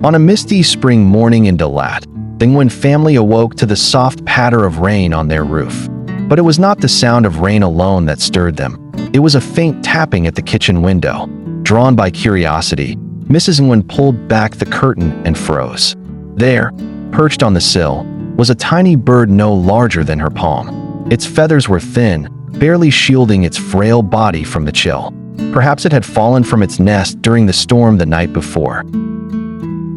On a misty spring morning in Dalat, the Nguyen family awoke to the soft patter of rain on their roof. But it was not the sound of rain alone that stirred them. It was a faint tapping at the kitchen window. Drawn by curiosity, Mrs. Nguyen pulled back the curtain and froze. There, perched on the sill, was a tiny bird no larger than her palm. Its feathers were thin, barely shielding its frail body from the chill. Perhaps it had fallen from its nest during the storm the night before.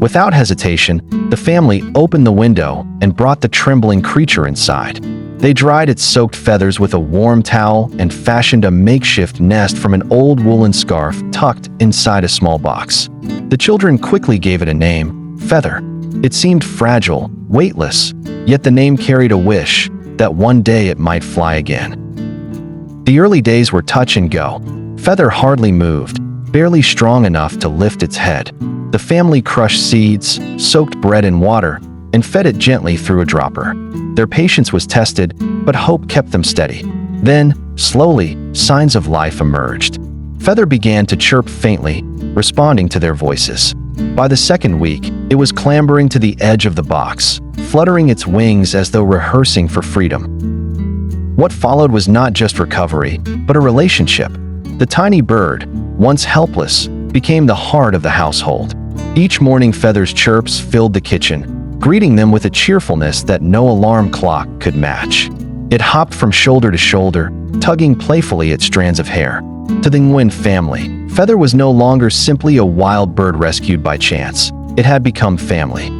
Without hesitation, the family opened the window and brought the trembling creature inside. They dried its soaked feathers with a warm towel and fashioned a makeshift nest from an old woolen scarf tucked inside a small box. The children quickly gave it a name, Feather. It seemed fragile, weightless, yet the name carried a wish that one day it might fly again. The early days were touch and go. Feather hardly moved, barely strong enough to lift its head. The family crushed seeds, soaked bread in water, and fed it gently through a dropper. Their patience was tested, but hope kept them steady. Then, slowly, signs of life emerged. Feather began to chirp faintly, responding to their voices. By the second week, it was clambering to the edge of the box, fluttering its wings as though rehearsing for freedom. What followed was not just recovery, but a relationship. The tiny bird, once helpless, became the heart of the household. Each morning, Feather's chirps filled the kitchen, greeting them with a cheerfulness that no alarm clock could match. It hopped from shoulder to shoulder, tugging playfully at strands of hair. To the Nguyen family, Feather was no longer simply a wild bird rescued by chance. It had become family.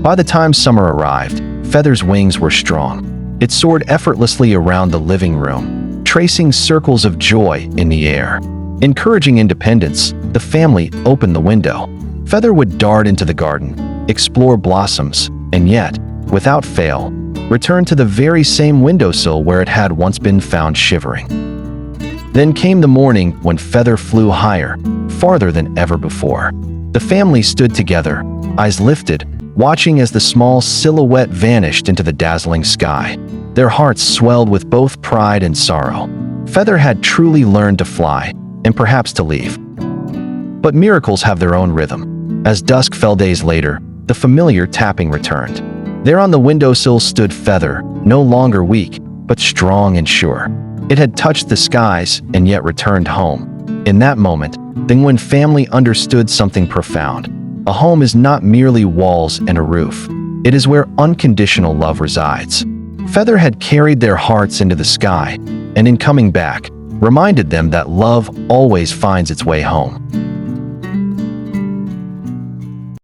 By the time summer arrived, Feather's wings were strong. It soared effortlessly around the living room, tracing circles of joy in the air. Encouraging independence, the family opened the window. Feather would dart into the garden, explore blossoms, and yet, without fail, return to the very same windowsill where it had once been found shivering. Then came the morning when Feather flew higher, farther than ever before. The family stood together, eyes lifted, watching as the small silhouette vanished into the dazzling sky. Their hearts swelled with both pride and sorrow. Feather had truly learned to fly, and perhaps to leave. But miracles have their own rhythm. As dusk fell days later, the familiar tapping returned. There on the windowsill stood Feather, no longer weak, but strong and sure. It had touched the skies and yet returned home. In that moment, the Nguyen family understood something profound. A home is not merely walls and a roof. It is where unconditional love resides. Feather had carried their hearts into the sky, and in coming back, reminded them that love always finds its way home.